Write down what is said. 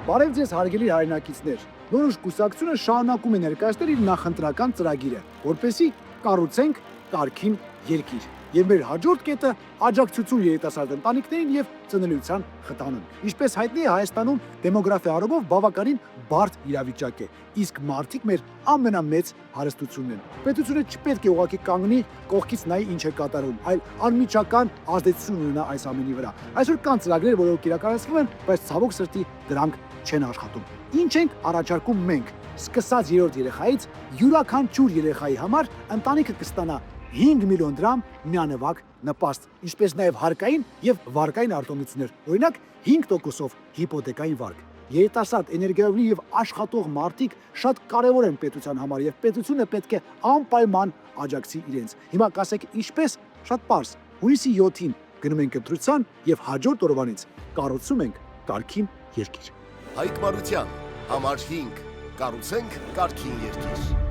Բարև ձեզ հարգելի հայրենակիցներ։ Որոշ կուսակցությունը շարունակում է ներկայացնել իր նախընտրական ծրագիրը, որպեսզի կառուցենք կարգին երկիր։ Եվ մեր հաջորդ կետը աջակցություն երիտասարդ ընտանիքներին եւ ծնելիության խթանում։ Ինչպես հայտնի է, Հայաստանում դեմոգրաֆիա առումով բավականին բարդ իրավիճակ է, իսկ մարդիկ մեր ամենամեծ հարստությունն են։ Պետությունը չպետք է ուղղակի կանգնի կողքից նայի ինչ է կատարում, այլ անմիջական ազդեցություն ունենա այս ամենի վրա։ Այսօր կան ծրագրեր, որոնք իրականացվում են, բայց ցավոք սրտի դրանք չեն աշխատում։ Ինչ ենք առաջարկում մենք։ Սկսած 3-րդ երեխայից յուրաքանչյուր երեխայի համար ընտանիքը կստանա 5 միլիոն դրամ միանվագ նպաստ, ինչպես նաև հարկային եւ վարկային արտոնություններ, օրինակ 5%-ով հիպոթեկային վարկ։ Երիտասարդ, էներգիայով լի եւ աշխատող մարդիկ շատ կարեւոր են պետության համար եւ պետությունը պետք է անպայման աջակցի իրենց։ Հիմա կասեք ինչպես, շատ պարզ։ Հունիսի 7-ին գնում ենք ընտրության եւ հաջորդ օրվանից կառուցում ենք կարգին երկիր։ Հայկ Մարության, համար 5, կառուցենք կարգին երկիր։